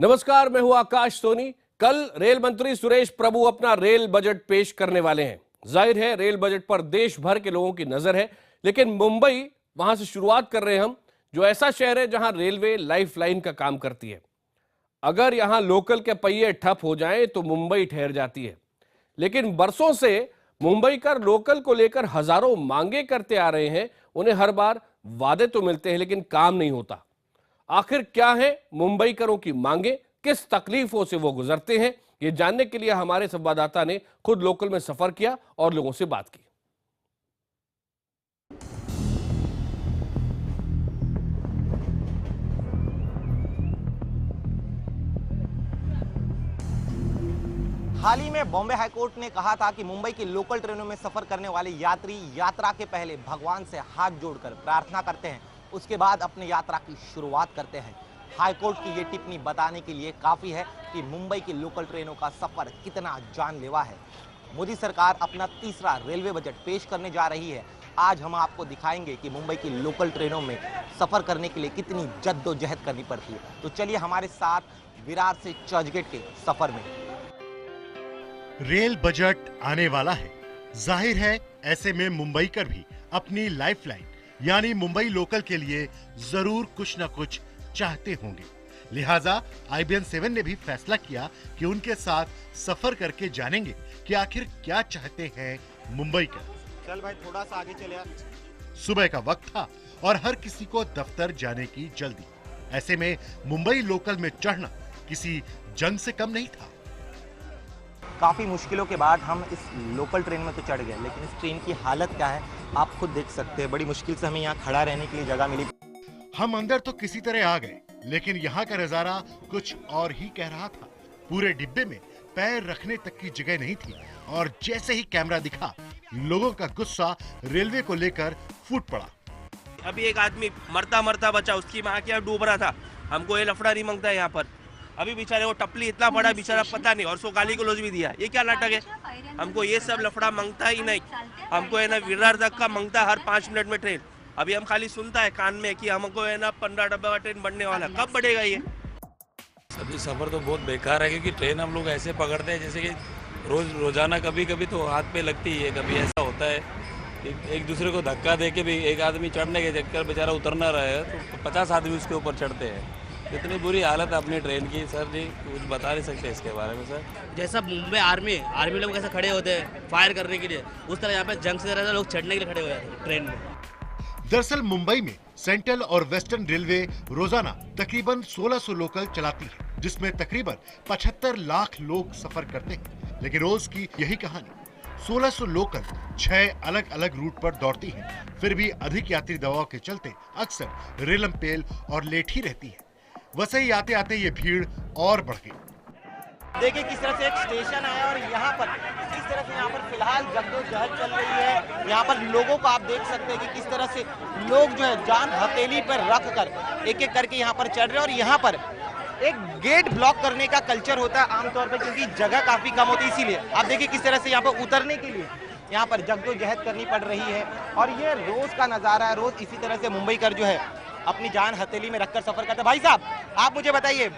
नमस्कार, मैं हूं आकाश सोनी। कल रेल मंत्री सुरेश प्रभु अपना रेल बजट पेश करने वाले हैं। जाहिर है रेल बजट पर देश भर के लोगों की नजर है, लेकिन मुंबई, वहां से शुरुआत कर रहे हैं हम, जो ऐसा शहर है जहां रेलवे लाइफलाइन का काम करती है। अगर यहां लोकल के पहिए ठप हो जाएं तो मुंबई ठहर जाती है। लेकिन बरसों से मुंबई कर लोकल को लेकर हजारों मांगे करते आ रहे हैं। उन्हें हर बार वादे तो मिलते हैं लेकिन काम नहीं होता। आखिर क्या है मुंबईकरों की मांगे, किस तकलीफों से वो गुजरते हैं, ये जानने के लिए हमारे संवाददाता ने खुद लोकल में सफर किया और लोगों से बात की। हाल ही में बॉम्बे हाईकोर्ट ने कहा था कि मुंबई की लोकल ट्रेनों में सफर करने वाले यात्री यात्रा के पहले भगवान से हाथ जोड़कर प्रार्थना करते हैं, उसके बाद अपनी यात्रा की शुरुआत करते हैं। हाईकोर्ट की ये टिप्पणी बताने के लिए काफी है कि मुंबई की लोकल ट्रेनों का सफर कितना जानलेवा है। मोदी सरकार अपना तीसरा रेलवे बजट पेश करने जा रही है। आज हम आपको दिखाएंगे कि मुंबई की लोकल ट्रेनों में सफर करने के लिए कितनी जद्दोजहद करनी पड़ती है। तो चलिए हमारे साथ विरार से चर्चगेट के सफर में। रेल बजट आने वाला है। जाहिर है ऐसे में मुंबईकर भी अपनी लाइफलाइन यानी मुंबई लोकल के लिए जरूर कुछ न कुछ चाहते होंगे। लिहाजा IBN 7 ने भी फैसला किया कि उनके साथ सफर करके जानेंगे कि आखिर क्या चाहते हैं मुंबईकर। चल भाई थोड़ा सा आगे चले। सुबह का वक्त था और हर किसी को दफ्तर जाने की जल्दी। ऐसे में मुंबई लोकल में चढ़ना किसी जंग से कम नहीं था। काफ़ी मुश्किलों के बाद हम इस लोकल ट्रेन में तो चढ़ गए, लेकिन इस ट्रेन की हालत क्या है आप खुद देख सकते हैं। बड़ी मुश्किल से हमें यहाँ खड़ा रहने के लिए जगह मिली। हम अंदर तो किसी तरह आ गए, लेकिन यहाँ का नजारा कुछ और ही कह रहा था। पूरे डिब्बे में पैर रखने तक की जगह नहीं थी और जैसे ही कैमरा दिखा, लोगों का गुस्सा रेलवे को लेकर फूट पड़ा। अभी एक आदमी मरता मरता बचा, उसकी माँ क्या डूब रहा था। हमको ये लफड़ा नहीं मांगता है यहाँ पर। अभी बेचारे वो टपली इतना बड़ा बेचारा पता नहीं, और सो गाली गलौज भी दिया। ये क्या नाटक है? हमको ये सब लफड़ा मांगता ही नहीं। हमको है ना विरार तक का मांगता है हर 5 मिनट में ट्रेन। अभी हम खाली सुनता है कान में कि हमको है ना 15 डब्बा का ट्रेन बढ़ने वाला। कब बढ़ेगा ये? अभी सफर तो बहुत बेकार है, क्योंकि ट्रेन हम लोग ऐसे पकड़ते हैं जैसे कि रोजाना कभी कभी तो हाथ पे लगती है, कभी ऐसा होता है एक दूसरे को धक्का दे के भी एक आदमी चढ़ने के चक्कर बेचारा उतर ना रहा है तो 50 आदमी उसके ऊपर चढ़ते हैं। इतनी बुरी हालत है अपनी ट्रेन की। सर जी कुछ बता नहीं सकते इसके बारे में सर? जैसा मुंबई आर्मी लोग कैसे खड़े होते हैं फायर करने के लिए, उस तरह यहाँ पे जंग से तरह लोग चढ़ने के लिए खड़े हो जाते हैं ट्रेन में। दरअसल मुंबई में सेंट्रल और वेस्टर्न रेलवे रोजाना तकरीबन 1600 लोकल चलाती है, जिसमें तकरीबन 75 लाख लोग सफर करते हैं। लेकिन रोज की यही कहानी। 1600 लोकल 6 अलग अलग रूट पर दौड़ती हैं, फिर भी अधिक यात्री दबाव के चलते अक्सर रेलमपेल और लेट ही रहती है। वैसे ही आते आते ये भीड़ और बढ़ गई। देखिए किस तरह से एक स्टेशन आया और यहाँ पर किस तरह से यहाँ पर फिलहाल जद्दोजहद चल रही है। यहाँ पर लोगों को आप देख सकते हैं कि किस तरह से लोग जो है जान हथेली पर रख कर एक एक करके यहाँ पर चढ़ रहे हैं। और यहाँ पर एक गेट ब्लॉक करने का कल्चर होता है आमतौर पर, क्योंकि जगह काफी कम होती है। इसीलिए आप देखिए किस तरह से यहाँ पर उतरने के लिए यहाँ पर जद्दोजहद करनी पड़ रही है। और ये रोज का नजारा है। रोज इसी तरह से मुंबई कर जो है अपनी जान हथेली में रखकर सफर करते हैं। भाई साहब आप मुझे बताइए,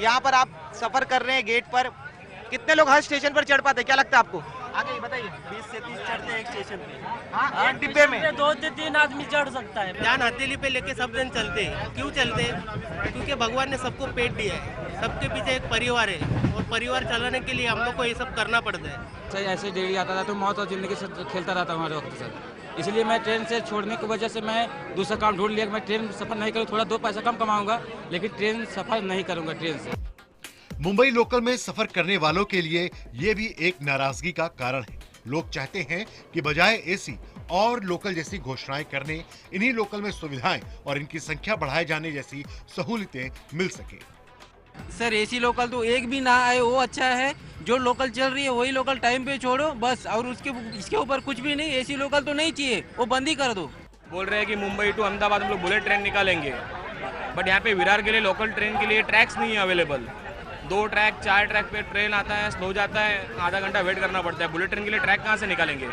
यहाँ पर आप सफर कर रहे हैं गेट पर, कितने लोग हर स्टेशन पर चढ़ पाते हैं? क्या लगता है आपको? आगे बताइए। 20 से 30 चढ़ते हैं एक स्टेशन पे। हाँ, एक डिब्बे में 2 से 3 आदमी चढ़ सकता है। जान हथेली पे लेके सब दिन चलते हैं। क्यों चलते हैं? क्योंकि भगवान ने सबको पेट दिया है, सबके पीछे एक परिवार है, और परिवार चलाने के लिए हम लोग को ये सब करना पड़ता है। सही ऐसे डेली आता था तो मौत और जिंदगी से खेलता रहता हूँ हर वक्त सर। इसलिए मैं ट्रेन से छोड़ने की वजह से मैं दूसरा काम ढूंढ लिया कि मैं ट्रेन सफर नहीं करूँ, थोड़ा 2 पैसा कम कमाऊंगा, लेकिन ट्रेन सफर नहीं करूंगा ट्रेन से। मुंबई लोकल में सफर करने वालों के लिए ये भी एक नाराजगी का कारण है। लोग चाहते हैं कि बजाय AC और लोकल जैसी घोषणाएं करने, इन्हीं लोकल में सुविधाएं और इनकी संख्या बढ़ाए जाने जैसी सहूलियतें मिल सके। सर AC लोकल तो एक भी ना आए वो अच्छा है। जो लोकल चल रही है वही लोकल टाइम पे छोड़ो बस, और इसके ऊपर कुछ भी नहीं। AC लोकल तो नहीं चाहिए, वो बंद ही कर दो। बोल रहे हैं कि मुंबई टू अहमदाबाद हम लोग बुलेट ट्रेन निकालेंगे, बट यहाँ पे विरार के लिए लोकल ट्रेन के लिए ट्रैक्स नहीं है अवेलेबल। 2 ट्रैक 4 ट्रैक पे ट्रेन आता है, स्लो जाता है, आधा घंटा वेट करना पड़ता है। बुलेट ट्रेन के लिए ट्रैक कहाँ से निकालेंगे?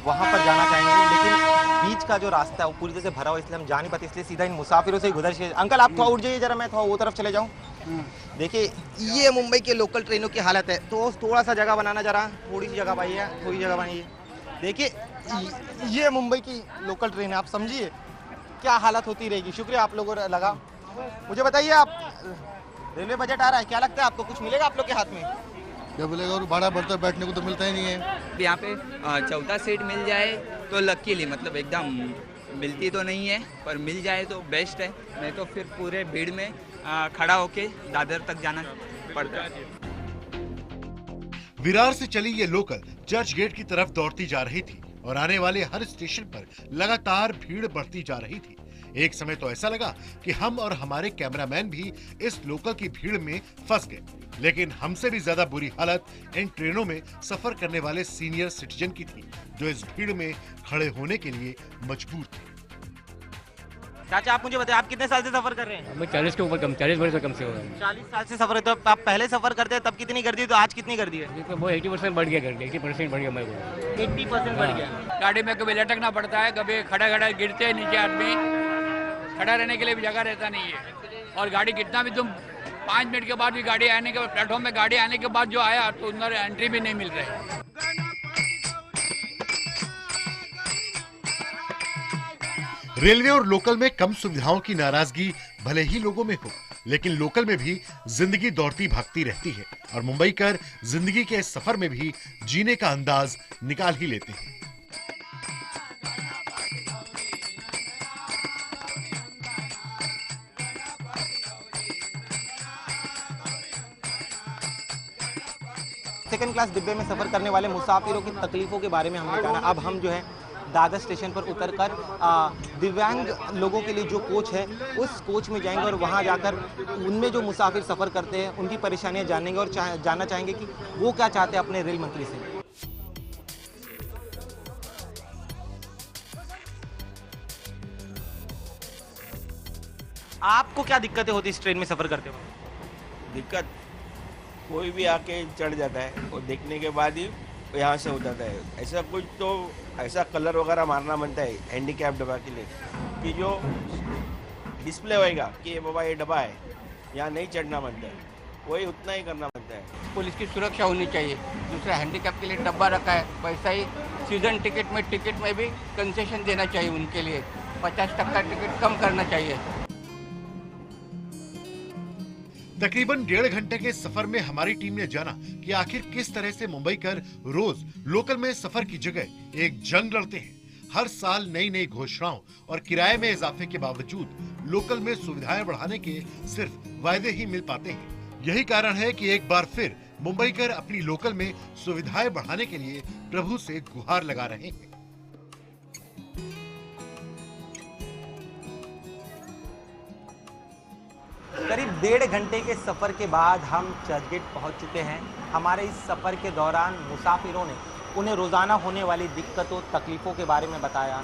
वहां पर जाना चाहेंगे, लेकिन बीच का जो रास्ता है वो पूरी तरह से भरा हुआ, इसलिए हम जा नहीं पाते, इसलिए सीधा इन मुसाफिरों से ही गुजरिश है। अंकल आप थोड़ा उठ जाइए जरा, मैं थोड़ा वो तरफ चले जाऊँ। देखिए ये मुंबई के लोकल ट्रेनों की हालत है, तो थोड़ा सा जगह बनाना जरा, थोड़ी सी जगह पाइए, थोड़ी जगह बनाइए। देखिए ये मुंबई की लोकल ट्रेन है, आप समझिए क्या हालत होती रहेगी। शुक्रिया आप लोगों को लगा। मुझे बताइए आप, रेलवे बजट आ रहा है, क्या लगता है आपको कुछ मिलेगा आप लोग के हाथ में? क्या बोलेगा, और भाड़ा बढ़ता बैठने को तो मिलता ही नहीं है। यहाँ पे चौथा सीट मिल जाए तो लकीली, मतलब एकदम मिलती तो नहीं है पर मिल जाए तो बेस्ट है, नहीं तो फिर पूरे भीड़ में खड़ा होके दादर तक जाना पड़ता है। विरार से चली ये लोकल चर्च गेट की तरफ दौड़ती जा रही थी और आने वाले हर स्टेशन पर लगातार भीड़ बढ़ती जा रही थी। एक समय तो ऐसा लगा कि हम और हमारे कैमरामैन भी इस लोकल की भीड़ में फंस गए, लेकिन हमसे भी ज्यादा बुरी हालत इन ट्रेनों में सफर करने वाले सीनियर सिटीजन की थी, जो इस भीड़ में खड़े होने के लिए मजबूर थे। चाचा आप मुझे बताइए, आप कितने साल से सफर कर रहे हैं? 40 के ऊपर कम, 40 वर्ष से कम से होगा। 40 साल से सफर है, तो आप पहले सफर करते हैं तब कितनी कर दी, तो आज कितनी कर दी है? वो 80% बढ़ गया, 80% बढ़ गया मेरे को। 80% बढ़ गया। गाड़ी में कभी लटकना पड़ता है, कभी खड़ा खड़ा गिरते हैं नीचे आदमी, खड़ा रहने के लिए भी जगह रहता नहीं है। और गाड़ी कितना भी तुम 5 मिनट के बाद भी गाड़ी आने के बाद, प्लेटफॉर्म में गाड़ी आने के बाद जो आया तो अंदर एंट्री भी नहीं मिल रही है। रेलवे और लोकल में कम सुविधाओं की नाराजगी भले ही लोगों में हो, लेकिन लोकल में भी जिंदगी दौड़ती भागती रहती है और मुंबईकर जिंदगी के इस सफर में भी जीने का अंदाज निकाल ही लेते हैं। सेकंड क्लास डिब्बे में सफर करने वाले मुसाफिरों की तकलीफों के बारे में हमने कहा। अब हम जो है दादर स्टेशन पर उतरकर दिव्यांग लोगों के लिए जो कोच है उस कोच में जाएंगे और वहां जाकर उनमें जो मुसाफिर सफर करते हैं उनकी परेशानियां जानेंगे और जानना चाहेंगे कि वो क्या चाहते हैं अपने रेल मंत्री से। आपको क्या दिक्कतें होती इस ट्रेन में सफर करते वक्त? दिक्कत कोई भी आके चढ़ जाता है और देखने के बाद ही यहाँ से हो जाता है। ऐसा कुछ तो ऐसा कलर वगैरह मारना बनता है हैंडीकैप डब्बा के लिए कि जो डिस्प्ले होएगा कि ये बाबा ये डब्बा है, यहाँ नहीं चढ़ना बनता है, वही उतना ही करना बनता है। पुलिस की सुरक्षा होनी चाहिए। दूसरा हैंडीकैप के लिए डब्बा रखा है, वैसा ही सीजन टिकट में भी कंसेशन देना चाहिए उनके लिए, 50% टिकट कम करना चाहिए। तकरीबन 1.5 घंटे के सफर में हमारी टीम ने जाना कि आखिर किस तरह से मुंबईकर रोज लोकल में सफर की जगह एक जंग लड़ते हैं। हर साल नई नई घोषणाओं और किराए में इजाफे के बावजूद लोकल में सुविधाएं बढ़ाने के सिर्फ वायदे ही मिल पाते हैं। यही कारण है कि एक बार फिर मुंबईकर अपनी लोकल में सुविधाएं बढ़ाने के लिए प्रभु से गुहार लगा रहे हैं। करीब 1.5 घंटे के सफर के बाद हम चर्चगेट पहुंच चुके हैं। हमारे इस सफर के दौरान मुसाफिरों ने उन्हें रोजाना होने वाली दिक्कतों तकलीफों के बारे में बताया।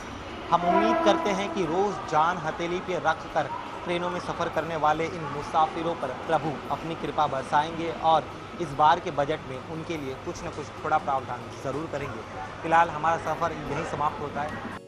हम उम्मीद करते हैं कि रोज जान हथेली पे रख कर ट्रेनों में सफर करने वाले इन मुसाफिरों पर प्रभु अपनी कृपा बरसाएंगे और इस बार के बजट में उनके लिए कुछ न कुछ थोड़ा प्रावधान जरूर करेंगे। फिलहाल हमारा सफर यहीं समाप्त होता है।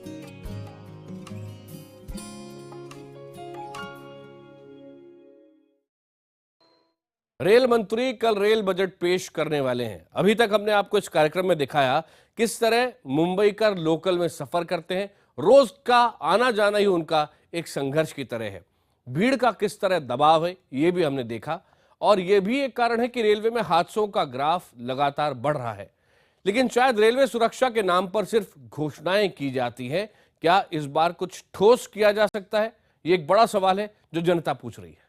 रेल मंत्री कल रेल बजट पेश करने वाले हैं। अभी तक हमने आपको इस कार्यक्रम में दिखाया किस तरह मुंबईकर लोकल में सफर करते हैं। रोज का आना जाना ही उनका एक संघर्ष की तरह है। भीड़ का किस तरह दबाव है ये भी हमने देखा और ये भी एक कारण है कि रेलवे में हादसों का ग्राफ लगातार बढ़ रहा है। लेकिन शायद रेलवे सुरक्षा के नाम पर सिर्फ घोषणाएं की जाती हैं। क्या इस बार कुछ ठोस किया जा सकता है? ये एक बड़ा सवाल है जो जनता पूछ रही है।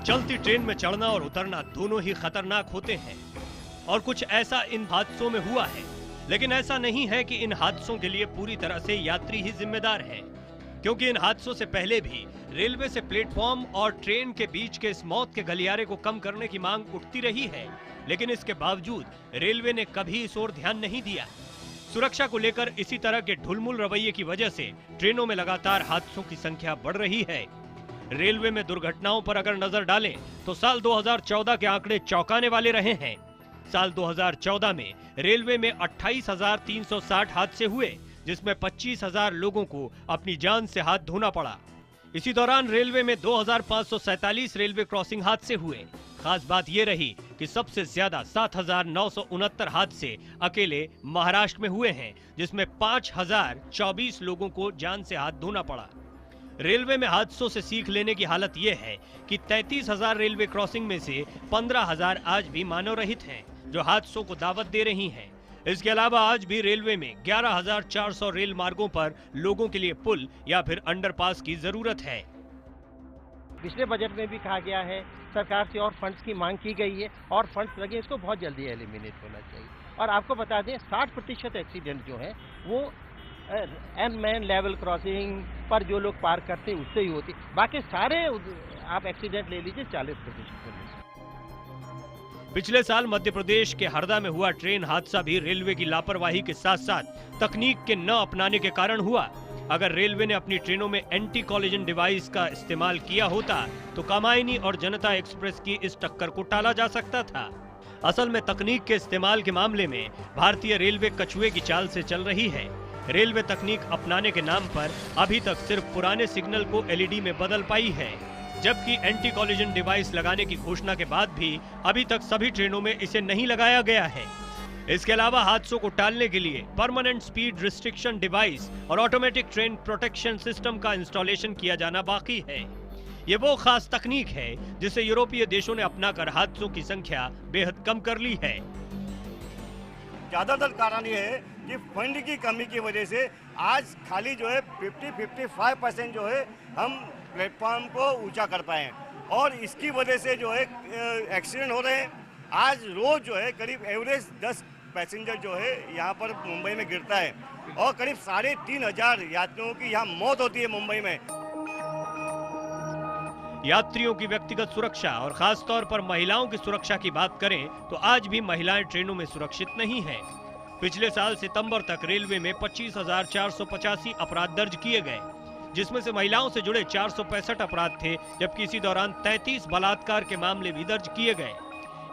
चलती ट्रेन में चढ़ना और उतरना दोनों ही खतरनाक होते हैं और कुछ ऐसा इन हादसों में हुआ है। लेकिन ऐसा नहीं है कि इन हादसों के लिए पूरी तरह से यात्री ही जिम्मेदार है, क्योंकि इन हादसों से पहले भी रेलवे से प्लेटफॉर्म और ट्रेन के बीच के इस मौत के गलियारे को कम करने की मांग उठती रही है। लेकिन इसके बावजूद रेलवे ने कभी इस ओर ध्यान नहीं दिया। सुरक्षा को लेकर इसी तरह के ढुलमुल रवैये की वजह से ट्रेनों में लगातार हादसों की संख्या बढ़ रही है। रेलवे में दुर्घटनाओं पर अगर नजर डालें तो साल 2014 के आंकड़े चौंकाने वाले रहे हैं। साल 2014 में रेलवे में 28,360 हादसे हुए, जिसमें 25,000 लोगों को अपनी जान से हाथ धोना पड़ा। इसी दौरान रेलवे में 2,547 रेलवे क्रॉसिंग हादसे हुए। खास बात ये रही कि सबसे ज्यादा 7,969 हादसे अकेले महाराष्ट्र में हुए हैं, जिसमें 5,024 लोगों को जान से हाथ धोना पड़ा। रेलवे में हादसों से सीख लेने की हालत यह है कि 33,000 रेलवे क्रॉसिंग में से 15,000 आज भी मानव रहित हैं, जो हादसों को दावत दे रही हैं। इसके अलावा आज भी रेलवे में 11,400 रेल मार्गों पर लोगों के लिए पुल या फिर अंडरपास की जरूरत है। पिछले बजट में भी कहा गया है, सरकार से और फंड्स की मांग की गई है और फंड्स लगे, इसको बहुत जल्दी एलिमिनेट होना चाहिए। और आपको बता दें 60% एक्सीडेंट जो है वो अनमैन लेवल क्रॉसिंग पर जो लोग पार करते हैं उससे ही होती, बाकी सारे आप एक्सीडेंट ले लीजिए 40%। पिछले साल मध्य प्रदेश के हरदा में हुआ ट्रेन हादसा भी रेलवे की लापरवाही के साथ साथ तकनीक के न अपनाने के कारण हुआ। अगर रेलवे ने अपनी ट्रेनों में एंटी कॉलिजन डिवाइस का इस्तेमाल किया होता तो कामायनी और जनता एक्सप्रेस की इस टक्कर को टाला जा सकता था। असल में तकनीक के इस्तेमाल के मामले में भारतीय रेलवे कछुए की चाल से चल रही है। रेलवे तकनीक अपनाने के नाम पर अभी तक सिर्फ पुराने सिग्नल को एलईडी में बदल पाई है, जबकि एंटी कॉलिजन डिवाइस लगाने की घोषणा के बाद भी अभी तक सभी ट्रेनों में इसे नहीं लगाया गया है। इसके अलावा हादसों को टालने के लिए परमानेंट स्पीड रिस्ट्रिक्शन डिवाइस और ऑटोमेटिक ट्रेन प्रोटेक्शन सिस्टम का इंस्टॉलेशन किया जाना बाकी है। ये वो खास तकनीक है जिसे यूरोपीय देशों ने अपनाकर हादसों की संख्या बेहद कम कर ली है। ज्यादातर कारण ये है कि फंड की कमी की वजह से आज खाली जो है 50-55% जो है हम प्लेटफॉर्म को ऊंचा कर पाए हैं और इसकी वजह से जो है एक्सीडेंट हो रहे हैं। आज रोज जो है करीब एवरेज 10 पैसेंजर जो है यहाँ पर मुंबई में गिरता है और करीब 3,500 यात्रियों की यहाँ मौत होती है मुंबई में। यात्रियों की व्यक्तिगत सुरक्षा और खास तौर पर महिलाओं की सुरक्षा की बात करें तो आज भी महिलाएं ट्रेनों में सुरक्षित नहीं हैं। पिछले साल सितंबर तक रेलवे में 25,485 अपराध दर्ज किए गए, जिसमें से महिलाओं से जुड़े 465 अपराध थे, जबकि इसी दौरान 33 बलात्कार के मामले भी दर्ज किए गए।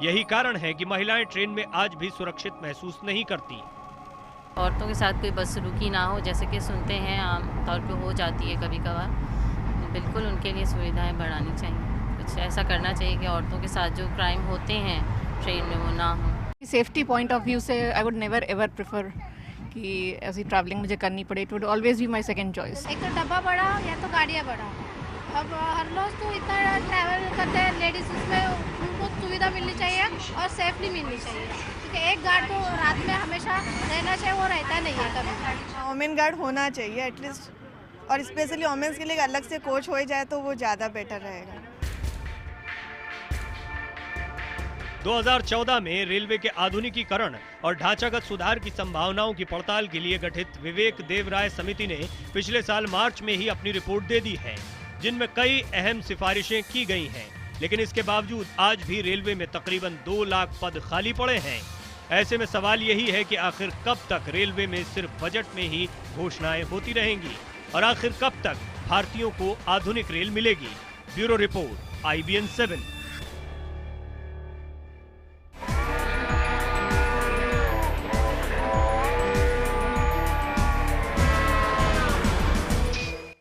यही कारण है कि महिलाएं ट्रेन में आज भी सुरक्षित महसूस नहीं करती। औरतों के साथ कोई बदसलूकी ना हो, जैसे कि सुनते हैं आम तौर पे हो जाती है कभी कभार, बिल्कुल उनके लिए सुविधाएं बढ़ानी चाहिए। कुछ ऐसा करना चाहिए कि औरतों के साथ जो क्राइम होते हैं ट्रेन में वो ना हो। सेफ्टी पॉइंट ऑफ व्यू से I would never ever prefer कि ऐसी ट्रैवलिंग मुझे करनी पड़े। It would always be my second choice. एक तो डब्बा बड़ा या तो गाड़ियाँ बड़ा। अब हर लोग तो इतना ट्रैवल करते हैं लेडीज, उसमें उनको सुविधा मिलनी चाहिए और सेफली मिलनी चाहिए, क्योंकि एक गार्ड तो रात में हमेशा रहना चाहिए, वो रहता नहीं है कभी। वोमेन गार्ड होना चाहिए एटलीस्ट, और स्पेशली वोमेन्स के लिए अलग से कोच हो जाए तो वो ज़्यादा बेटर रहेगा। 2014 में रेलवे के आधुनिकीकरण और ढांचागत सुधार की संभावनाओं की पड़ताल के लिए गठित विवेक देवराय समिति ने पिछले साल मार्च में ही अपनी रिपोर्ट दे दी है, जिनमें कई अहम सिफारिशें की गई हैं। लेकिन इसके बावजूद आज भी रेलवे में तकरीबन 2 लाख पद खाली पड़े हैं। ऐसे में सवाल यही है कि आखिर कब तक रेलवे में सिर्फ बजट में ही घोषणाएं होती रहेंगी और आखिर कब तक भारतीयों को आधुनिक रेल मिलेगी। Bureau report, IBN 7।